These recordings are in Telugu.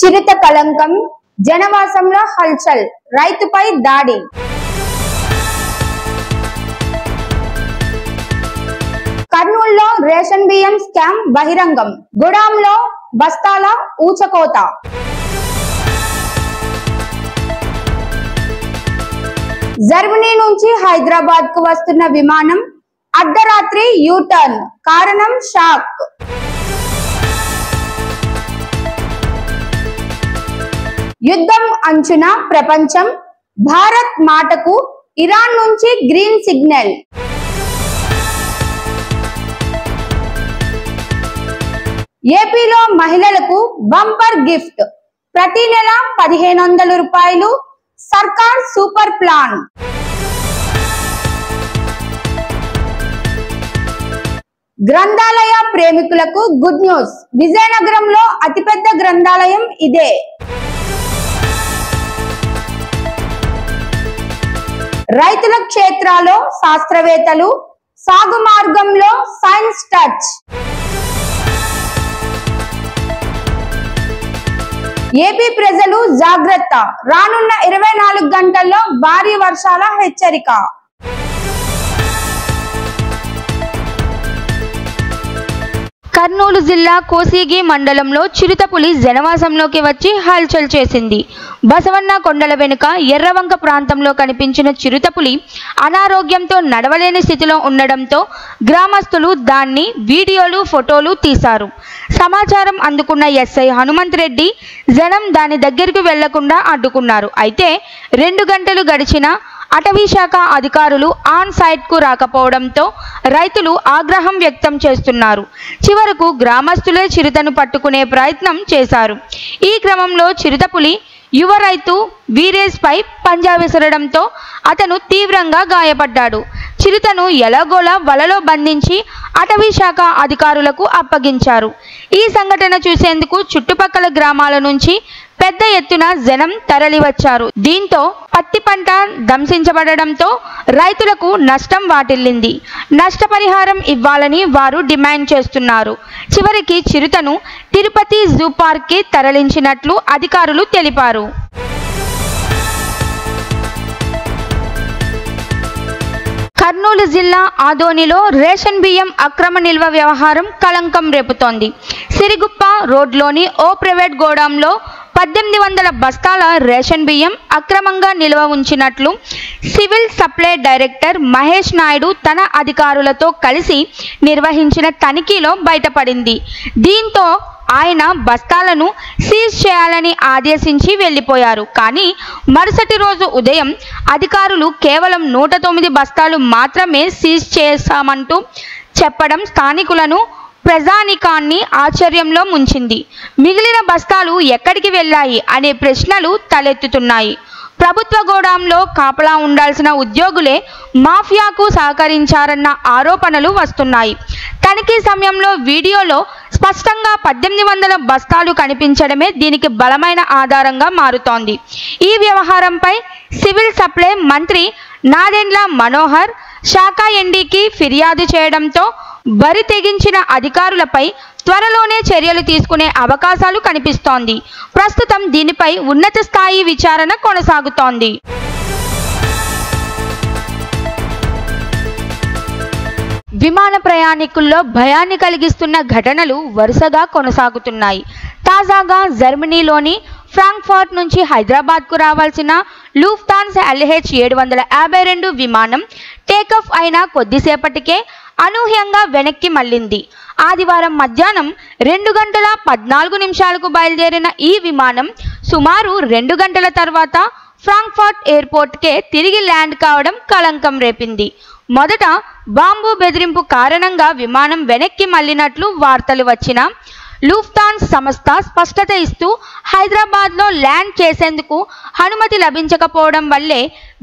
చిరుత కలంకం, జనవాసంలో హల్చల్, రైతుపై దాడి. కర్నూలులో రేషన్ బియ్యం స్కామ్ బహిరంగం, గోడాంలో బస్తాల ఊచకోత. జర్మనీ నుంచి హైదరాబాద్ కు వస్తున్న విమానం అర్ధరాత్రి యూటర్న్, కారణం షాక్. యుద్ధం అంచున ప్రపంచం, భారత్ మాటకు ఇరాన్ నుంచి గ్రీన్ సిగ్నల్. ఏపీలో మహిళలకు బంపర్ గిఫ్ట్, ప్రతి నెల 1500 రూపాయలు, సర్కార్ సూపర్ ప్లాన్. గ్రంథాలయ ప్రేమికులకు గుడ్ న్యూస్, విజయనగరంలో అతిపెద్ద గ్రంథాలయం ఇదే. రైతుల క్షేత్రాల్లో శాస్త్రవేత్తలు, సాగు మార్గంలో సైన్స్ టచ్. ఏపీ ప్రజలు జాగ్రత్త, రానున్న 24 గంటల్లో భారీ వర్షాల హెచ్చరిక. కర్నూలు జిల్లా కోసిగి మండలంలో చిరుతపులి జనవాసంలోకి వచ్చి హల్చల్ చేసింది. బసవన్న కొండల వెనుక ఎర్రవంక ప్రాంతంలో కనిపించిన చిరుతపులి అనారోగ్యంతో నడవలేని స్థితిలో ఉండడంతో గ్రామస్తులు దాన్ని వీడియోలు, ఫోటోలు తీశారు. సమాచారం అందుకున్న ఎస్ఐ హనుమంత్ రెడ్డి జనం దాని దగ్గరికి వెళ్లకుండా అడ్డుకున్నారు. అయితే 2 గంటలు గడిచినా అటవీ శాఖ అధికారులు ఆన్ సైట్ కు రాకపోవడంతో రైతులు ఆగ్రహం వ్యక్తం చేస్తున్నారు. చివరకు గ్రామస్తులే చిరుతను పట్టుకునే ప్రయత్నం చేశారు. ఈ క్రమంలో చిరుతపులి యువ రైతు వీరేష్ పై పంజా విసరడంతో అతను తీవ్రంగా గాయపడ్డాడు. చిరుతను ఎలాగోలా వలలో బంధించి అటవీ శాఖ అధికారులకు అప్పగించారు. ఈ సంఘటన చూసేందుకు చుట్టుపక్కల గ్రామాల నుంచి పెద్ద ఎత్తున జనం తరలివచ్చారు. దీంతో పత్తి పంట ధ్వంసించబడడంతో రైతులకు నష్టం వాటిల్లింది. నష్టపరిహారం ఇవ్వాలని వారు డిమాండ్ చేస్తున్నారు. చివరికి చిరుతను తిరుపతి జూ పార్క్ కి తరలించినట్లు అధికారులు తెలిపారు. కర్నూలు జిల్లా ఆదోనిలో రేషన్ బియ్యం అక్రమ నిల్వ వ్యవహారం కలంకం రేపుతోంది. సిరిగుప్ప రోడ్లోని ఓ ప్రైవేట్ గోడాంలో 1800 బస్తాల రేషన్ బియ్యం అక్రమంగా నిల్వ ఉంచినట్లు civil supply director Mahesh Naidu తన అధికారులతో కలిసి నిర్వహించిన తనిఖీలో బయటపడింది. దీంతో ఆయన బస్తాలను సీజ్ చేయాలని ఆదేశించి వెళ్లిపోయారు. కానీ మరుసటి రోజు ఉదయం అధికారులు కేవలం 109 బస్తాలు మాత్రమే సీజ్ చేశామంటూ చెప్పడం స్థానికులను, ప్రజానికాన్ని ఆశ్చర్యంలో ముంచింది. మిగిలిన బస్తాలు ఎక్కడికి వెళ్ళాయి అనే ప్రశ్నలు తలెత్తుతున్నాయి. ప్రభుత్వ గోడాంలో కాపలా ఉండాల్సిన ఉద్యోగులే మాఫియాకు సహకరించారన్న ఆరోపణలు వస్తున్నాయి. తనిఖీ సమయంలో వీడియోలో స్పష్టంగా 1800 బస్తాలు కనిపించడమే దీనికి బలమైన ఆధారంగా మారుతోంది. ఈ వ్యవహారంపై సివిల్ సప్లై మంత్రి నాదెండ్ల మనోహర్ శాఖ ఎండీకి ఫిర్యాదు చేయడంతో బరి తెగించిన అధికారులపై త్వరలోనే చర్యలు తీసుకునే అవకాశాలు కనిపిస్తోంది. ప్రస్తుతం దీనిపై ఉన్నత స్థాయి విచారణ కొనసాగుతోంది. విమాన ప్రయాణికుల్లో భయాన్ని కలిగిస్తున్న ఘటనలు వరుసగా కొనసాగుతున్నాయి. తాజాగా జర్మనీలోని ఫ్రాంక్ఫర్ట్ నుంచి హైదరాబాద్కు రావాల్సిన లూఫ్తాన్సా LH752 విమానం టేకాఫ్ అయిన కొద్దిసేపటికే అనూహ్యంగా వెనక్కి మళ్లింది. ఆదివారం మధ్యాహ్నం 2 గంటల 14 నిమిషాలకు బయలుదేరిన ఈ విమానం సుమారు 2 గంటల తర్వాత ఫ్రాంక్ఫర్ట్ ఎయిర్పోర్ట్కే తిరిగి ల్యాండ్ కావడం కలంకం రేపింది. మొదట బాంబు బెదిరింపు కారణంగా విమానం వెనక్కి మళ్లినట్లు వార్తలు వచ్చినా లూఫ్తాన్స్ సంస్థ స్పష్టత ఇస్తూ హైదరాబాద్లో ల్యాండ్ చేసేందుకు అనుమతి లభించకపోవడం వల్లే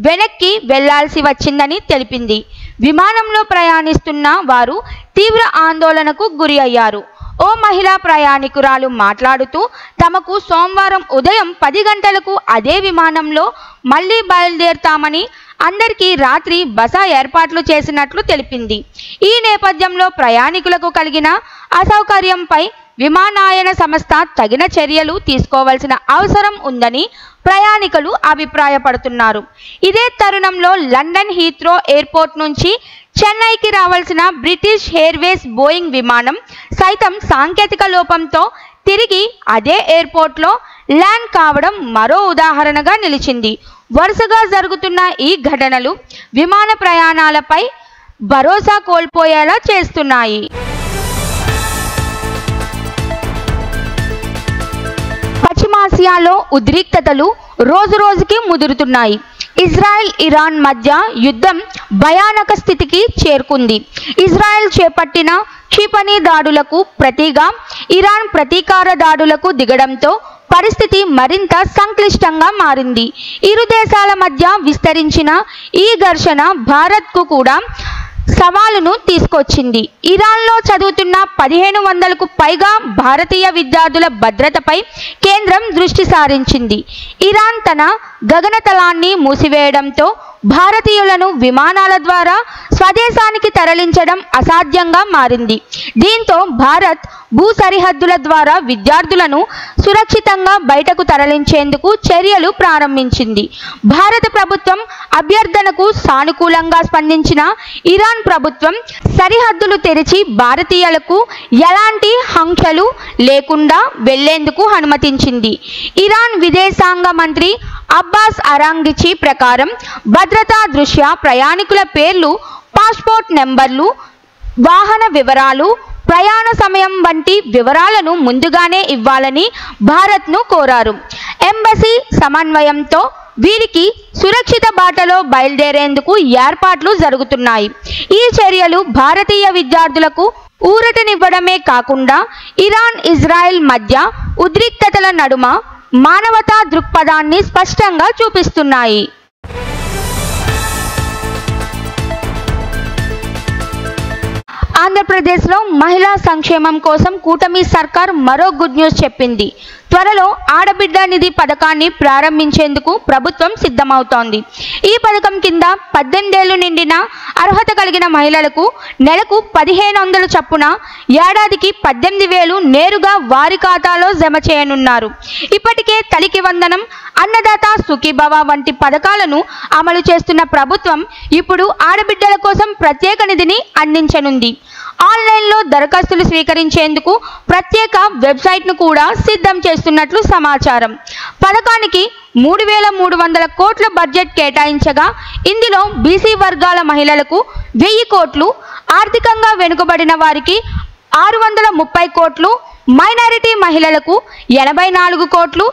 వెనక్కి వెళ్లాల్సి వచ్చిందని తెలిపింది. విమానంలో ప్రయాణిస్తున్న వారు తీవ్ర ఆందోళనకు గురి అయ్యారు. ఓ మహిళా ప్రయాణికురాలు మాట్లాడుతూ తమకు సోమవారం ఉదయం 10 గంటలకు అదే విమానంలో మళ్లీ బయలుదేరుతామని, అందరికీ రాత్రి బస ఏర్పాట్లు చేసినట్లు తెలిపింది. ఈ నేపథ్యంలో ప్రయాణికులకు కలిగిన అసౌకర్యంపై విమానయాన సంస్థ తగిన చర్యలు తీసుకోవాల్సిన అవసరం ఉందని ప్రయాణికులు అభిప్రాయపడుతున్నారు. ఇదే తరుణంలో లండన్ హీత్రో ఎయిర్పోర్ట్ నుంచి చెన్నైకి రావాల్సిన బ్రిటిష్ ఎయిర్వేస్ బోయింగ్ విమానం సైతం సాంకేతిక లోపంతో తిరిగి అదే ఎయిర్పోర్ట్లో ల్యాండ్ కావడం మరో ఉదాహరణగా నిలిచింది. వరుసగా జరుగుతున్న ఈ ఘటనలు విమాన ప్రయాణాలపై భరోసా కోల్పోయేలా చేస్తున్నాయి. పశ్చిమాసియాలో ఉద్రిక్తతలు రోజురోజుకి ముదురుతున్నాయి. ఇజ్రాయెల్ ఇరాన్ మధ్య యుద్ధం భయానక స్థితికి చేరుకుంది. ఇజ్రాయెల్ చేపట్టిన క్షిపణి దాడులకు ప్రతిగా ఇరాన్ ప్రతీకార దాడులకు దిగడంతో పరిస్థితి మరింత సంక్లిష్టంగా మారింది. ఇరు దేశాల మధ్య విస్తరించిన ఈ ఘర్షణ భారత్కు కూడా సవాలును తీసుకొచ్చింది. ఇరాన్లో చదువుతున్న 1500కు పైగా భారతీయ విద్యార్థుల భద్రతపై కేంద్రం దృష్టి సారించింది. ఇరాన్ తన గగనతలాన్ని మూసివేయడంతో భారతీయులను విమానాల ద్వారా స్వదేశానికి తరలించడం అసాధ్యంగా మారింది. దీంతో భారత్ భూ సరిహద్దుల ద్వారా విద్యార్థులను సురక్షితంగా బయటకు తరలించేందుకు చర్యలు ప్రారంభించింది. భారత ప్రభుత్వం అభ్యర్థనకు సానుకూలంగా స్పందించిన ఇరాన్ ప్రభుత్వం సరిహద్దులు తెరిచి భారతీయులకు ఎలాంటి ఆంక్షలు లేకుండా వెళ్లేందుకు అనుమతించింది. ఇరాన్ విదేశాంగ మంత్రి అబ్బాస్ అరాంగిచి ప్రకారం భద్రతా దృష్ట్యా ప్రయాణికుల పేర్లు, పాస్పోర్ట్ నెంబర్లు, వాహన వివరాలు, ప్రయాణ సమయం వంటి వివరాలను ముందుగానే ఇవ్వాలని భారత్ను కోరారు. ఎంబసీ సమన్వయంతో వీరికి సురక్షిత బాటలో బయలుదేరేందుకు ఏర్పాట్లు జరుగుతున్నాయి. ఈ చర్యలు భారతీయ విద్యార్థులకు ఊరటనివ్వడమే కాకుండా ఇరాన్ ఇజ్రాయెల్ మధ్య ఉద్రిక్తతల నడుమ మానవతా దృక్పథాన్ని స్పష్టంగా చూపిస్తున్నాయి. ఆంధ్రప్రదేశ్లో మహిళా సంక్షేమం కోసం కూటమి సర్కార్ మరో గుడ్ న్యూస్ చెప్పింది. త్వరలో ఆడబిడ్డ నిధి పథకాన్ని ప్రారంభించేందుకు ప్రభుత్వం సిద్ధమవుతోంది. ఈ పథకం కింద 18 ఏళ్లు నిండిన అర్హత కలిగిన మహిళలకు నెలకు 1500 చొప్పున ఏడాదికి 18,000 నేరుగా వారి ఖాతాలో జమ చేయనున్నారు. ఇప్పటికే తల్లికి వందనం, అన్నదాత సుఖీభవ వంటి పథకాలను అమలు చేస్తున్న ప్రభుత్వం ఇప్పుడు ఆడబిడ్డల కోసం ప్రత్యేక నిధిని అందించనుంది. ఆన్లైన్లో దరఖాస్తులు స్వీకరించేందుకు ప్రత్యేక వెబ్సైట్ను కూడా సిద్ధం చేస్తున్నట్లు సమాచారం. పథకానికి 3,300 కోట్ల బడ్జెట్ కేటాయించగా ఇందులో బీసీ వర్గాల మహిళలకు 1000 కోట్లు, ఆర్థికంగా వెనుకబడిన వారికి 630 కోట్లు, మైనారిటీ మహిళలకు 84 కోట్లు,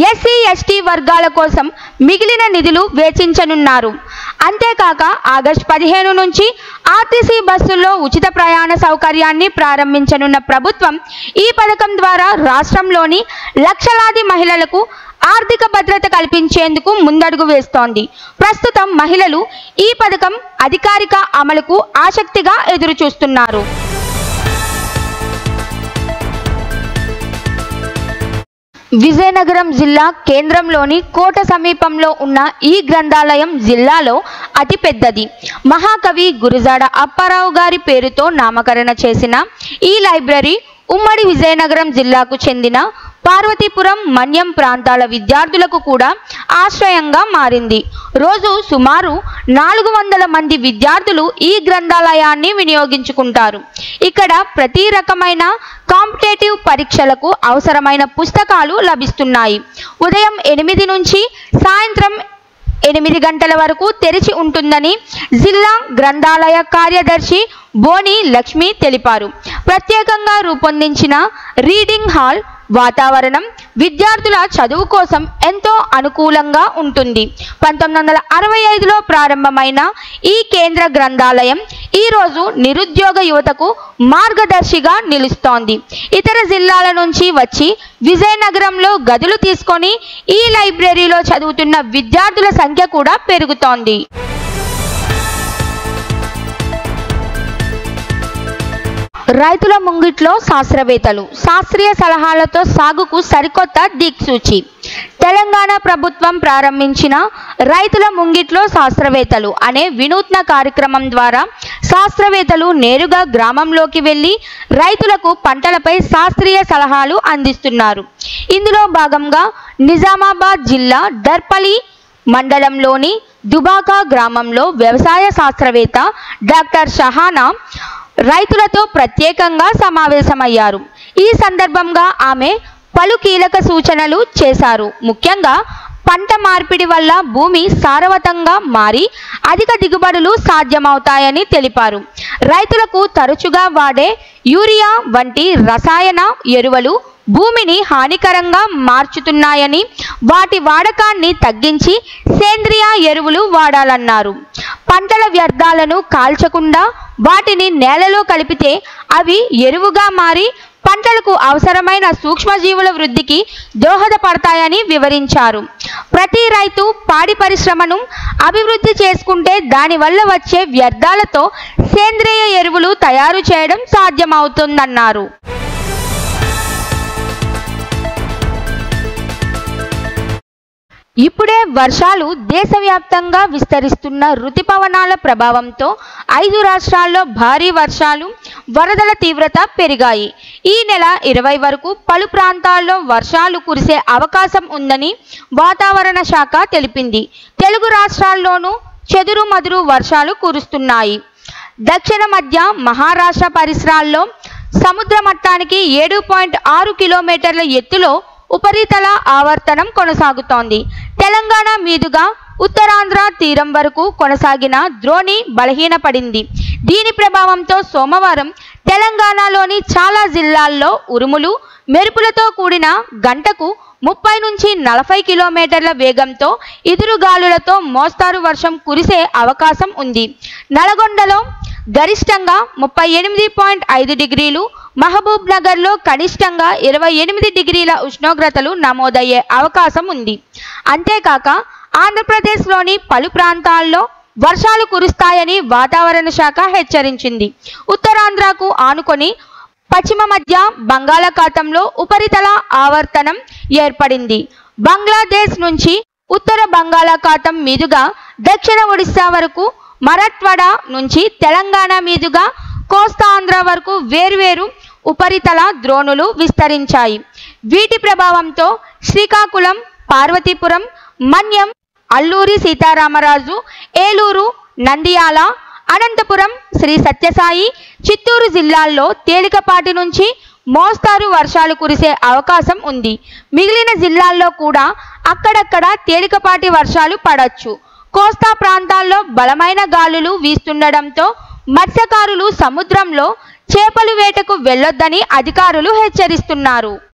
ఎస్సీ ఎస్టీ వర్గాల కోసం మిగిలిన నిధులు వెచ్చించనున్నారు. అంతేకాక ఆగస్టు 15 నుంచి ఆర్టీసీ బస్సుల్లో ఉచిత ప్రయాణ సౌకర్యాన్ని ప్రారంభించనున్న ప్రభుత్వం ఈ పథకం ద్వారా రాష్ట్రంలోని లక్షలాది మహిళలకు ఆర్థిక భద్రత కల్పించేందుకు ముందడుగు వేస్తోంది. ప్రస్తుతం మహిళలు ఈ పథకం అధికారిక అమలుకు ఆసక్తిగా ఎదురుచూస్తున్నారు. విజయనగరం జిల్లా కేంద్రంలోని కోట సమీపంలో ఉన్న ఈ గ్రంథాలయం జిల్లాలో అతిపెద్దది. మహాకవి గురజాడ అప్పారావు గారి పేరుతో నామకరణ చేసిన ఈ లైబ్రరీ ఉమ్మడి విజయనగరం జిల్లాకు చెందిన పార్వతీపురం, మన్యం ప్రాంతాల విద్యార్థులకు కూడా ఆశ్రయంగా మారింది. రోజు సుమారు 400 మంది విద్యార్థులు ఈ గ్రంథాలయాన్ని వినియోగించుకుంటారు. ఇక్కడ ప్రతి రకమైన కాంపిటేటివ్ పరీక్షలకు అవసరమైన పుస్తకాలు లభిస్తున్నాయి. ఉదయం 8 నుంచి సాయంత్రం 8 గంటల వరకు తెరిచి ఉంటుందని జిల్లా గ్రంథాలయ కార్యదర్శి బోని లక్ష్మి తెలిపారు. ప్రత్యేకంగా రూపొందించిన రీడింగ్ హాల్ వాతావరణం విద్యార్థుల చదువు కోసం ఎంతో అనుకూలంగా ఉంటుంది. 1965లో ప్రారంభమైన ఈ కేంద్ర గ్రంథాలయం ఈరోజు నిరుద్యోగ యువతకు మార్గదర్శిగా నిలుస్తోంది. ఇతర జిల్లాల నుంచి వచ్చి విజయనగరంలో గదులు తీసుకొని ఈ లైబ్రరీలో చదువుతున్న విద్యార్థుల సంఖ్య కూడా పెరుగుతోంది. రైతుల ముంగిట్లో శాస్త్రవేత్తలు శాస్త్రీయ సలహాలతో సాగుకు సరికొత్త దిక్సూచి. తెలంగాణ ప్రభుత్వం ప్రారంభించిన రైతుల ముంగిట్లో శాస్త్రవేత్తలు అనే వినూత్న కార్యక్రమం ద్వారా శాస్త్రవేత్తలు నేరుగా గ్రామంలోకి వెళ్లి రైతులకు పంటలపై శాస్త్రీయ సలహాలు అందిస్తున్నారు. ఇందులో భాగంగా నిజామాబాద్ జిల్లా దర్పల్లి మండలంలోని దుబాకా గ్రామంలో వ్యవసాయ శాస్త్రవేత్త డాక్టర్ షహానా రైతులతో ప్రత్యేకంగా సమావేశమయ్యారు. ఈ సందర్భంగా ఆమె పలు కీలక సూచనలు చేశారు. ముఖ్యంగా పంట మార్పిడి వల్ల భూమి సారవంతంగా మారి అధిక దిగుబడులు సాధ్యమవుతాయని తెలిపారు. రైతులకు తరచుగా వాడే యూరియా వంటి రసాయన ఎరువులు భూమిని హానికరంగా మార్చుతున్నాయని, వాటి వాడకాన్ని తగ్గించి సేంద్రియ ఎరువులు వాడాలన్నారు. పంటల వ్యర్థాలను కాల్చకుండా వాటిని నేలలో కలిపితే అవి ఎరువుగా మారి పంటలకు అవసరమైన సూక్ష్మజీవుల వృద్ధికి దోహదపడతాయని వివరించారు. ప్రతి రైతు పాడి పరిశ్రమను అభివృద్ధి చేసుకుంటే దానివల్ల వచ్చే వ్యర్థాలతో సేంద్రియ ఎరువులు తయారు చేయడం సాధ్యమవుతుందన్నారు. ఇప్పుడే వర్షాలు దేశవ్యాప్తంగా విస్తరిస్తున్న రుతుపవనాల ప్రభావంతో 5 రాష్ట్రాల్లో భారీ వర్షాలు, వరదల తీవ్రత పెరిగాయి. ఈ నెల 20 వరకు పలు ప్రాంతాల్లో వర్షాలు కురిసే అవకాశం ఉందని వాతావరణ శాఖ తెలిపింది. తెలుగు రాష్ట్రాల్లోనూ చెదురుమదురు వర్షాలు కురుస్తున్నాయి. దక్షిణ మధ్య మహారాష్ట్ర పరిసరాల్లో సముద్ర మట్టానికి 7.6 కిలోమీటర్ల ఎత్తులో ఉపరితల ఆవర్తనం కొనసాగుతోంది. తెలంగాణ మీదుగా ఉత్తరాంధ్ర తీరం వరకు కొనసాగిన ద్రోణి బలహీనపడింది. దీని ప్రభావంతో సోమవారం తెలంగాణలోని చాలా జిల్లాల్లో ఉరుములు, మెరుపులతో కూడిన గంటకు 30 నుంచి 40 కిలోమీటర్ల వేగంతో ఎదురుగాలులతో మోస్తారు వర్షం కురిసే అవకాశం ఉంది. నల్గొండలో గరిష్టంగా 38.5 డిగ్రీలు, మహబూబ్ నగర్లో కనిష్టంగా 28 డిగ్రీల ఉష్ణోగ్రతలు నమోదయ్యే అవకాశం ఉంది. అంతేకాక ఆంధ్రప్రదేశ్లోని పలు ప్రాంతాల్లో వర్షాలు కురుస్తాయని వాతావరణ శాఖ హెచ్చరించింది. ఉత్తరాంధ్రకు ఆనుకొని పశ్చిమ మధ్య బంగాళాఖాతంలో ఉపరితల ఆవర్తనం ఏర్పడింది. బంగ్లాదేశ్ నుంచి ఉత్తర బంగాళాఖాతం మీదుగా దక్షిణ ఒడిశా వరకు, మరాఠ్వాడా నుంచి తెలంగాణ మీదుగా కోస్తాంధ్ర వరకు వేర్వేరు ఉపరితల ద్రోణులు విస్తరించాయి. వీటి ప్రభావంతో శ్రీకాకుళం, పార్వతీపురం, మన్యం, అల్లూరి సీతారామరాజు, ఏలూరు, నంద్యాల, అనంతపురం, శ్రీ సత్యసాయి, చిత్తూరు జిల్లాల్లో తేలికపాటి నుంచి మోస్తారు వర్షాలు కురిసే అవకాశం ఉంది. మిగిలిన జిల్లాల్లో కూడా అక్కడక్కడ తేలికపాటి వర్షాలు పడవచ్చు. కోస్తా ప్రాంతాల్లో బలమైన గాలులు వీస్తుండడంతో మత్స్యకారులు సముద్రంలో చేపలు వేటకు వెళ్లొద్దని అధికారులు హెచ్చరిస్తున్నారు.